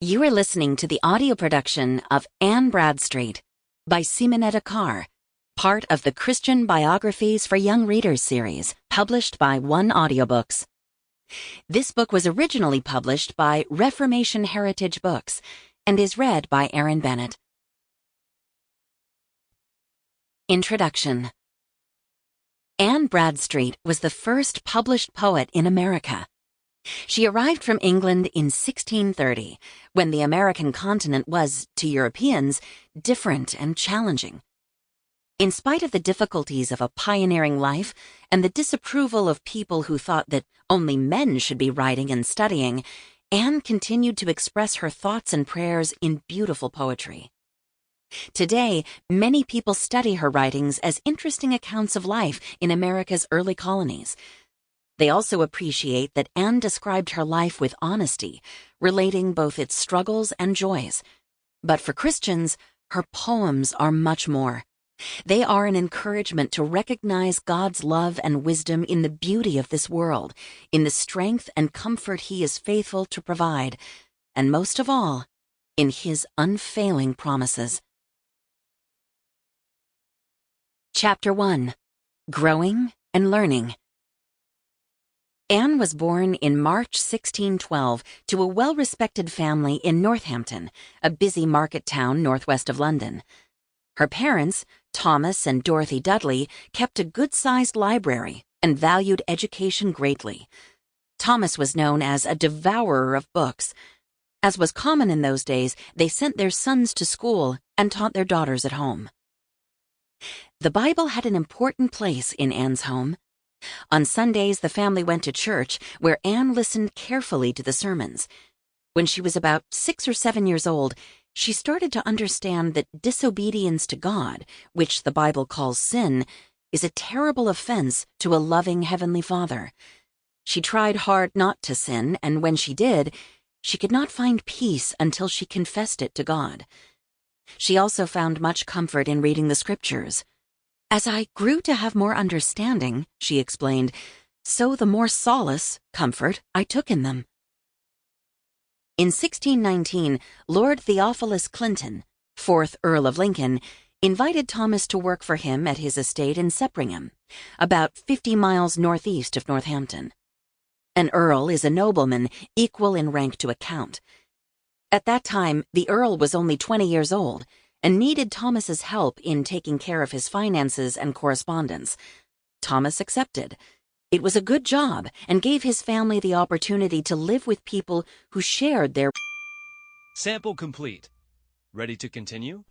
You are listening to the audio production of Anne Bradstreet by Simonetta Carr, part of the Christian Biographies for Young Readers series, published by Audiobooks. This book was originally published by Reformation Heritage Books and is read by Erin Bennett. Introduction. Anne Bradstreet was the first published poet in America. She arrived from England in 1630, when the American continent was, to Europeans, different and challenging. In spite of the difficulties of a pioneering life and the disapproval of people who thought that only men should be writing and studying, Anne continued to express her thoughts and prayers in beautiful poetry. Today, many people study her writings as interesting accounts of life in America's early colonies. They also appreciate that Anne described her life with honesty, relating both its struggles and joys. But for Christians, her poems are much more. They are an encouragement to recognize God's love and wisdom in the beauty of this world, in the strength and comfort He is faithful to provide, and most of all, in His unfailing promises. Chapter 1. Growing and Learning. Anne was born in March 1612 to a well-respected family in Northampton, a busy market town northwest of London. Her parents, Thomas and Dorothy Dudley, kept a good-sized library and valued education greatly. Thomas was known as a devourer of books. As was common in those days, they sent their sons to school and taught their daughters at home. The Bible had an important place in Anne's home. On Sundays, the family went to church, where Anne listened carefully to the sermons. When she was about 6 or 7 years old, she started to understand that disobedience to God, which the Bible calls sin, is a terrible offense to a loving Heavenly Father. She tried hard not to sin, and when she did, she could not find peace until she confessed it to God. She also found much comfort in reading the Scriptures. As I grew to have more understanding, she explained, so the more solace, comfort, I took in them. In 1619, Lord Theophilus Clinton, 4th Earl of Lincoln, invited Thomas to work for him at his estate in Sepringham, about 50 miles northeast of Northampton. An earl is a nobleman equal in rank to a count. At that time, the earl was only 20 years old, and needed Thomas's help in taking care of his finances and correspondence. Thomas accepted. It was a good job and gave his family the opportunity to live with people who shared their... Sample complete. Ready to continue?